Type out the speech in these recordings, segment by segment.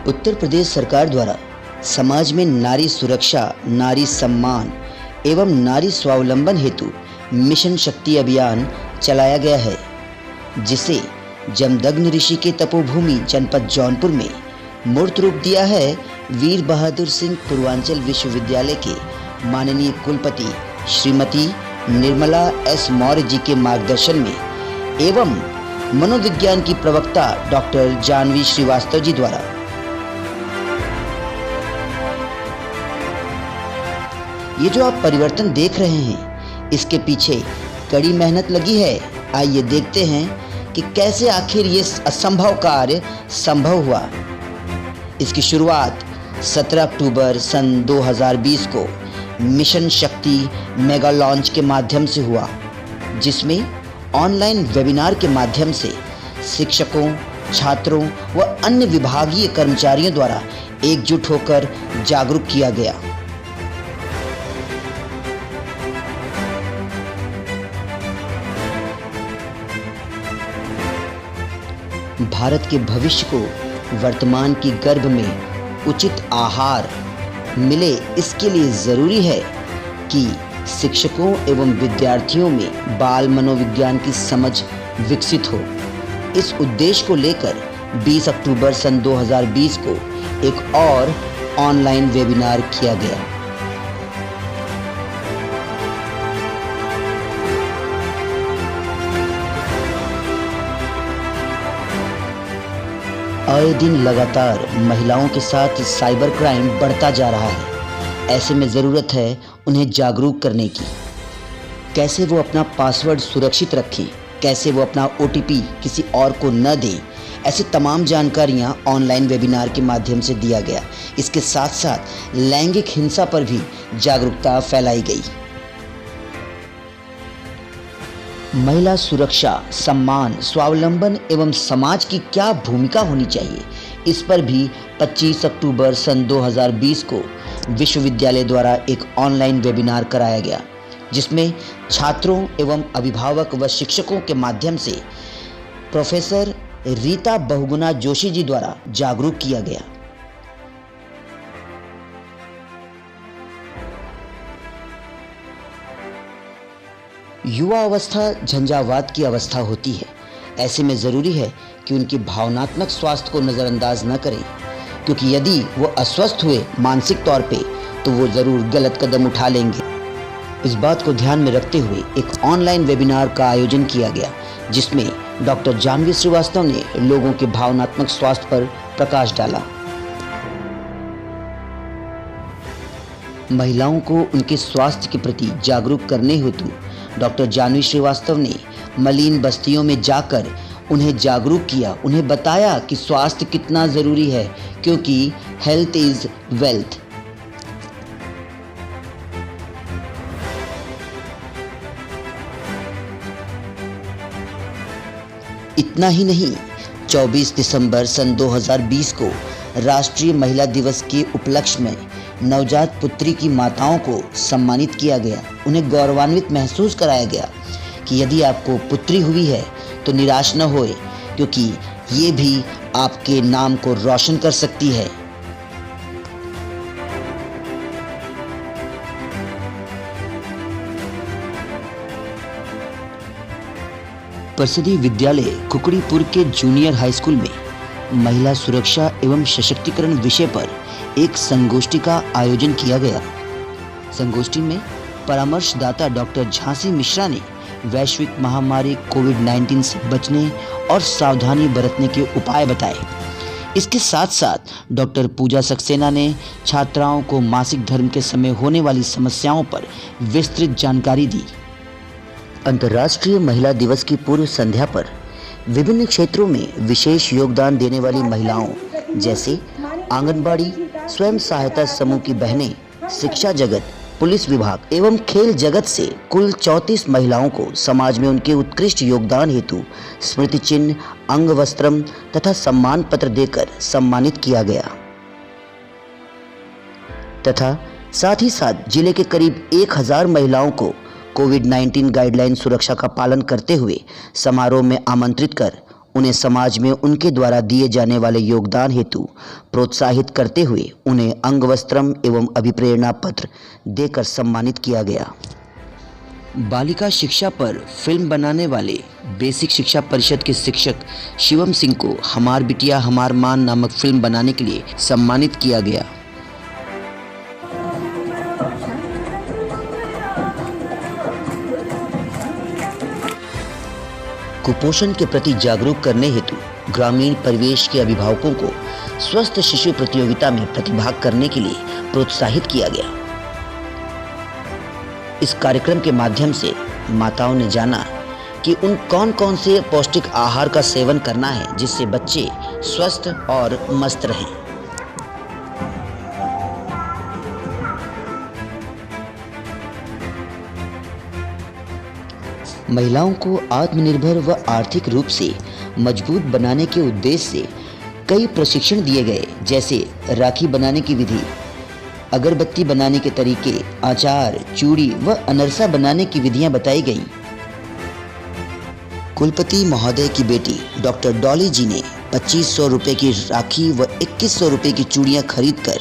उत्तर प्रदेश सरकार द्वारा समाज में नारी सुरक्षा, नारी सम्मान एवं नारी स्वावलंबन हेतु मिशन शक्ति अभियान चलाया गया है, जिसे जमदग्नि ऋषि के तपोभूमि जनपद जौनपुर में मूर्त रूप दिया है वीर बहादुर सिंह पूर्वांचल विश्वविद्यालय के माननीय कुलपति श्रीमती निर्मला एस मौर्य जी के मार्गदर्शन में एवं मनोविज्ञान की प्रवक्ता डॉक्टर जानवी श्रीवास्तव जी द्वारा। ये जो आप परिवर्तन देख रहे हैं, इसके पीछे कड़ी मेहनत लगी है। आइए देखते हैं कि कैसे आखिर ये असंभव कार्य संभव हुआ। इसकी शुरुआत 17 अक्टूबर सन 2020 को मिशन शक्ति मेगा लॉन्च के माध्यम से हुआ, जिसमें ऑनलाइन वेबिनार के माध्यम से शिक्षकों, छात्रों व अन्य विभागीय कर्मचारियों द्वारा एकजुट होकर जागरूक किया गया। भारत के भविष्य को वर्तमान की गर्भ में उचित आहार मिले, इसके लिए ज़रूरी है कि शिक्षकों एवं विद्यार्थियों में बाल मनोविज्ञान की समझ विकसित हो। इस उद्देश्य को लेकर 20 अक्टूबर सन 2020 को एक और ऑनलाइन वेबिनार किया गया। आए दिन लगातार महिलाओं के साथ साइबर क्राइम बढ़ता जा रहा है। ऐसे में ज़रूरत है उन्हें जागरूक करने की। कैसे वो अपना पासवर्ड सुरक्षित रखें, कैसे वो अपना OTP किसी और को न दें, ऐसी तमाम जानकारियां ऑनलाइन वेबिनार के माध्यम से दिया गया। इसके साथ साथ लैंगिक हिंसा पर भी जागरूकता फैलाई गई। महिला सुरक्षा, सम्मान, स्वावलंबन एवं समाज की क्या भूमिका होनी चाहिए, इस पर भी 25 अक्टूबर सन 2020 को विश्वविद्यालय द्वारा एक ऑनलाइन वेबिनार कराया गया, जिसमें छात्रों एवं अभिभावक व शिक्षकों के माध्यम से प्रोफेसर रीता बहुगुणा जोशी जी द्वारा जागरूक किया गया। युवा अवस्था झंझावात की अवस्था होती है। ऐसे में ज़रूरी है कि उनकी भावनात्मक स्वास्थ्य को नज़रअंदाज न करें, क्योंकि यदि वो अस्वस्थ हुए मानसिक तौर पे तो वो ज़रूर गलत कदम उठा लेंगे। इस बात को ध्यान में रखते हुए एक ऑनलाइन वेबिनार का आयोजन किया गया, जिसमें डॉक्टर जानवी श्रीवास्तव ने लोगों के भावनात्मक स्वास्थ्य पर प्रकाश डाला। महिलाओं को उनके स्वास्थ्य के प्रति जागरूक करने हेतु डॉक्टर जानवी श्रीवास्तव ने मलिन बस्तियों में जाकर उन्हें जागरूक किया, उन्हें बताया कि स्वास्थ्य कितना ज़रूरी है, क्योंकि हेल्थ इज़ वेल्थ। इतना ही नहीं, 24 दिसंबर सन 2020 को राष्ट्रीय महिला दिवस के उपलक्ष्य में नवजात पुत्री की माताओं को सम्मानित किया गया। उन्हें गौरवान्वित महसूस कराया गया कि यदि आपको पुत्री हुई है तो निराश न होए, क्योंकि ये भी आपके नाम को रोशन कर सकती है। परिषदीय विद्यालय कुकड़ीपुर के जूनियर हाई स्कूल में महिला सुरक्षा एवं सशक्तिकरण विषय पर एक संगोष्ठी का आयोजन किया गया। संगोष्ठी में परामर्शदाता डॉक्टर झांसी मिश्रा ने वैश्विक महामारी कोविड-19 से बचने और सावधानी बरतने के उपाय बताए। इसके साथ साथ डॉक्टर पूजा सक्सेना ने छात्राओं को मासिक धर्म के समय होने वाली समस्याओं पर विस्तृत जानकारी दी। अंतर्राष्ट्रीय महिला दिवस की पूर्व संध्या पर विभिन्न क्षेत्रों में विशेष योगदान देने वाली महिलाओं जैसे आंगनबाड़ी, स्वयं सहायता समूह की बहनें, शिक्षा जगत, पुलिस विभाग एवं खेल जगत से कुल 34 महिलाओं को समाज में उनके उत्कृष्ट योगदान हेतु स्मृति चिन्ह, अंग वस्त्रम तथा सम्मान पत्र देकर सम्मानित किया गया। तथा साथ ही साथ जिले के करीब 1000 महिलाओं को कोविड-19 गाइडलाइन सुरक्षा का पालन करते हुए समारोह में आमंत्रित कर उन्हें समाज में उनके द्वारा दिए जाने वाले योगदान हेतु प्रोत्साहित करते हुए उन्हें अंगवस्त्रम एवं अभिप्रेरणा पत्र देकर सम्मानित किया गया। बालिका शिक्षा पर फिल्म बनाने वाले बेसिक शिक्षा परिषद के शिक्षक शिवम सिंह को हमार बिटिया हमार मान नामक फिल्म बनाने के लिए सम्मानित किया गया। कुपोषण के प्रति जागरूक करने हेतु ग्रामीण परिवेश के अभिभावकों को स्वस्थ शिशु प्रतियोगिता में प्रतिभाग करने के लिए प्रोत्साहित किया गया। इस कार्यक्रम के माध्यम से माताओं ने जाना कि उन कौन से पौष्टिक आहार का सेवन करना है जिससे बच्चे स्वस्थ और मस्त रहें। महिलाओं को आत्मनिर्भर व आर्थिक रूप से मजबूत बनाने के उद्देश्य से कई प्रशिक्षण दिए गए, जैसे राखी बनाने की विधि, अगरबत्ती बनाने के तरीके, अचार, चूड़ी व अनरसा बनाने की विधियां बताई गईं। कुलपति महोदय की बेटी डॉक्टर डॉली जी ने 2500 रुपये की राखी व 2100 रुपये की चूड़ियां खरीदकर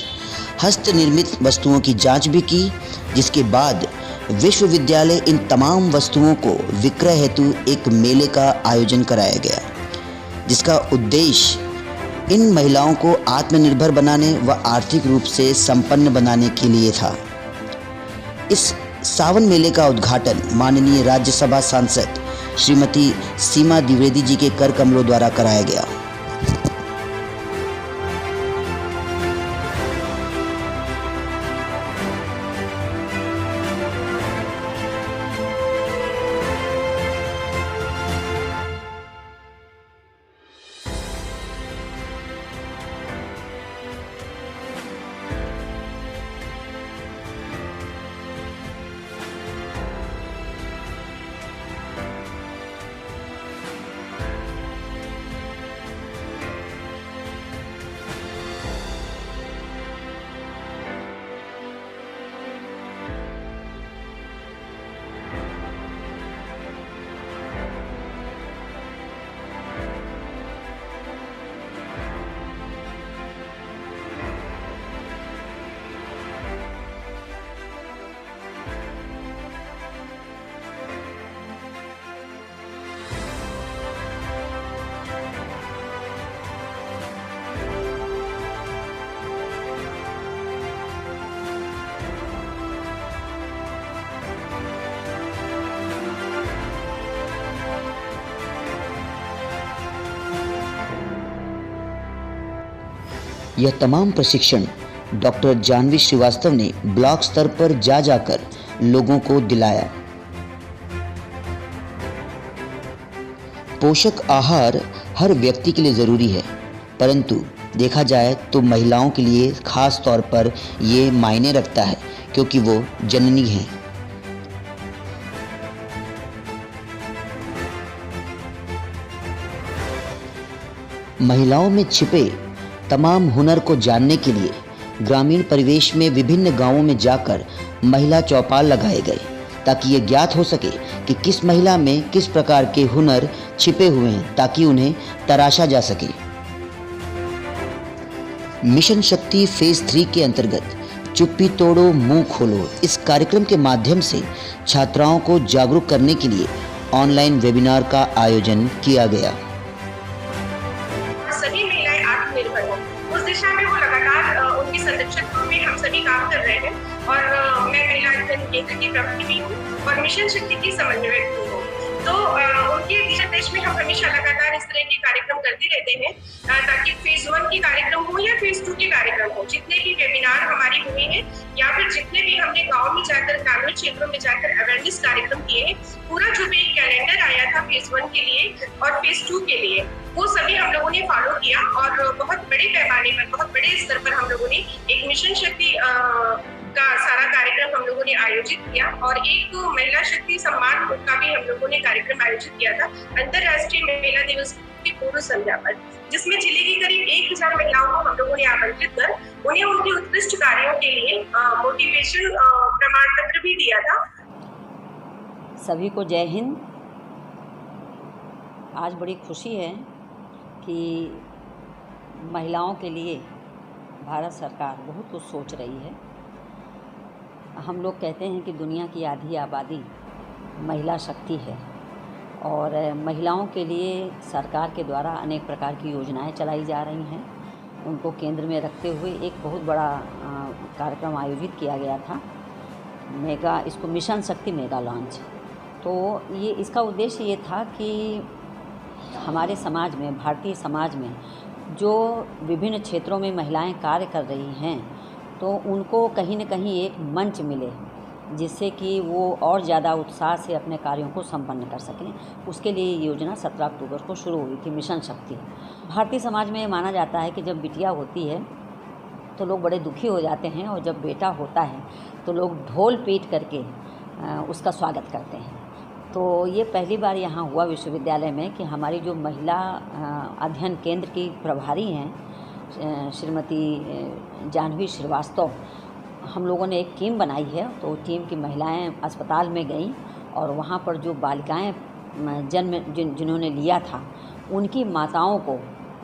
हस्त निर्मित वस्तुओं की जांच भी की, जिसके बाद विश्वविद्यालय इन तमाम वस्तुओं को विक्रय हेतु एक मेले का आयोजन कराया गया, जिसका उद्देश्य इन महिलाओं को आत्मनिर्भर बनाने व आर्थिक रूप से संपन्न बनाने के लिए था। इस सावन मेले का उद्घाटन माननीय राज्यसभा सांसद श्रीमती सीमा द्विवेदी जी के कर कमलों द्वारा कराया गया। यह तमाम प्रशिक्षण डॉक्टर जानवी श्रीवास्तव ने ब्लॉक स्तर पर जाकर लोगों को दिलाया। पोषक आहार हर व्यक्ति के लिए ज़रूरी है, परंतु देखा जाए तो महिलाओं के लिए खास तौर पर ये मायने रखता है क्योंकि वो जननी हैं। महिलाओं में छिपे तमाम हुनर को जानने के लिए ग्रामीण परिवेश में विभिन्न गांवों में जाकर महिला चौपाल लगाए गए, ताकि ये ज्ञात हो सके कि किस महिला में किस प्रकार के हुनर छिपे हुए हैं, ताकि उन्हें तराशा जा सके। मिशन शक्ति फेज 3 के अंतर्गत चुप्पी तोड़ो मुंह खोलो इस कार्यक्रम के माध्यम से छात्राओं को जागरूक करने के लिए ऑनलाइन वेबिनार का आयोजन किया गया। सभी महिलाएं आत्मनिर्भर हो, उस दिशा में वो लगातार उनके संरक्षण में हम सभी काम कर रहे हैं। और मैं महिला अध्ययन केंद्र की प्रवक्ता भी हूँ और मिशन शक्ति की समन्वयक भी हूँ। तो उनके दिशा निर्देश में हम हमेशा लगातार इस तरह के कार्यक्रम करते रहते हैं, ताकि फेज 1 के कार्यक्रम हो या फेज 2 के कार्यक्रम हो, जितने भी वेबिनार हमारी हुए हैं या फिर जितने भी हमने गाँव में जाकर ग्रामीण क्षेत्रों में जाकर अवेयरनेस कार्यक्रम किए हैं, पूरा जो भी कैलेंडर आया था फेज 1 के लिए और फेज 2 के लिए, वो सभी हम लोगों ने फॉलो किया। और बहुत बड़े पैमाने पर, बहुत बड़े स्तर पर हम लोगों ने एक मिशन शक्ति का सारा कार्यक्रम हम लोगों ने आयोजित किया। और एक महिला शक्ति सम्मान का भी हम लोगों ने कार्यक्रम आयोजित किया था अंतर्राष्ट्रीय महिला दिवस की पूर्व संध्या पर, जिसमें जिले की करीब 1000 महिलाओं को हम लोगों ने आमंत्रित कर उन्हें उनके उत्कृष्ट कार्यों के लिए मोटिवेशन प्रमाण पत्र भी दिया था। सभी को जय हिंद। आज बड़ी खुशी है कि महिलाओं के लिए भारत सरकार बहुत कुछ सोच रही है। हम लोग कहते हैं कि दुनिया की आधी आबादी महिला शक्ति है और महिलाओं के लिए सरकार के द्वारा अनेक प्रकार की योजनाएं चलाई जा रही हैं। उनको केंद्र में रखते हुए एक बहुत बड़ा कार्यक्रम आयोजित किया गया था, इसको मिशन शक्ति मेगा लॉन्च। तो ये इसका उद्देश्य ये था कि हमारे समाज में, भारतीय समाज में जो विभिन्न क्षेत्रों में महिलाएं कार्य कर रही हैं, तो उनको कहीं न कहीं एक मंच मिले जिससे कि वो और ज़्यादा उत्साह से अपने कार्यों को संपन्न कर सकें। उसके लिए ये योजना 17 अक्टूबर को शुरू हुई थी, मिशन शक्ति। भारतीय समाज में माना जाता है कि जब बिटिया होती है तो लोग बड़े दुखी हो जाते हैं और जब बेटा होता है तो लोग ढोल पीट करके उसका स्वागत करते हैं। तो ये पहली बार यहाँ हुआ विश्वविद्यालय में कि हमारी जो महिला अध्ययन केंद्र की प्रभारी हैं श्रीमती जाह्नवी श्रीवास्तव, हम लोगों ने एक टीम बनाई है। तो टीम की महिलाएं अस्पताल में गईं और वहाँ पर जो बालिकाएं जन्म जिन्होंने लिया था उनकी माताओं को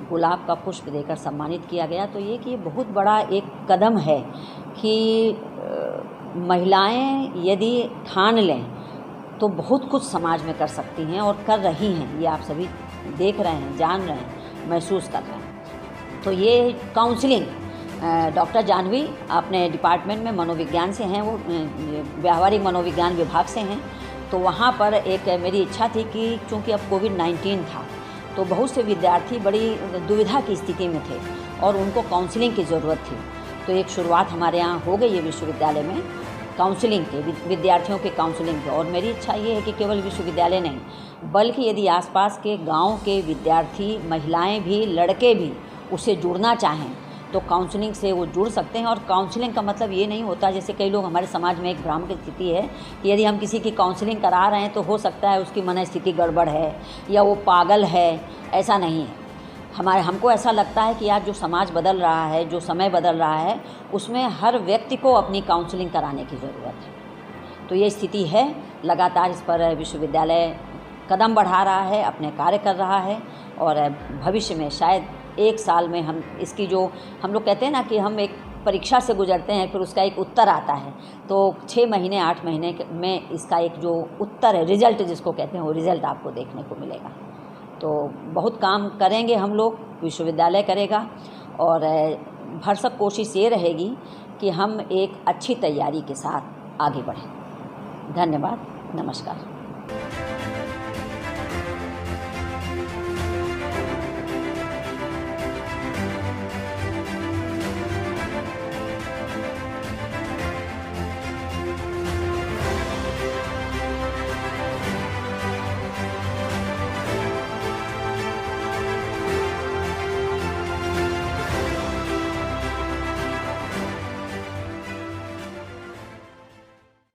गुलाब का पुष्प देकर सम्मानित किया गया। तो ये बहुत बड़ा एक कदम है कि महिलाएं यदि ठान लें तो बहुत कुछ समाज में कर सकती हैं और कर रही हैं। ये आप सभी देख रहे हैं, जान रहे हैं, महसूस कर रहे हैं। तो ये काउंसलिंग डॉक्टर जाह्नवी अपने डिपार्टमेंट में मनोविज्ञान से हैं, वो व्यावहारिक मनोविज्ञान विभाग से हैं। तो वहाँ पर एक मेरी इच्छा थी कि चूँकि अब कोविड-19 था तो बहुत से विद्यार्थी बड़ी दुविधा की स्थिति में थे और उनको काउंसलिंग की ज़रूरत थी। तो एक शुरुआत हमारे यहाँ हो गई है विश्वविद्यालय में काउंसलिंग के, विद्यार्थियों के काउंसलिंग के। और मेरी इच्छा ये है कि केवल विश्वविद्यालय नहीं बल्कि यदि आसपास के गांव के विद्यार्थी, महिलाएं भी, लड़के भी उससे जुड़ना चाहें तो काउंसलिंग से वो जुड़ सकते हैं। और काउंसलिंग का मतलब ये नहीं होता, जैसे कई लोग हमारे समाज में एक भ्रम की स्थिति है कि यदि हम किसी की काउंसलिंग करा रहे हैं तो हो सकता है उसकी मन स्थिति गड़बड़ है या वो पागल है। ऐसा नहीं है। हमको ऐसा लगता है कि आज जो समाज बदल रहा है, जो समय बदल रहा है, उसमें हर व्यक्ति को अपनी काउंसलिंग कराने की ज़रूरत है। तो ये स्थिति है। लगातार इस पर विश्वविद्यालय कदम बढ़ा रहा है, अपने कार्य कर रहा है और भविष्य में शायद 1 साल में हम इसकी, जो हम लोग कहते हैं ना कि हम एक परीक्षा से गुजरते हैं फिर उसका एक उत्तर आता है, तो 6 महीने 8 महीने में इसका एक जो उत्तर है, रिज़ल्ट जिसको कहते हैं, वो रिज़ल्ट आपको देखने को मिलेगा। तो बहुत काम करेंगे हम लोग, विश्वविद्यालय करेगा और भरसक कोशिश ये रहेगी कि हम एक अच्छी तैयारी के साथ आगे बढ़ें। धन्यवाद, नमस्कार।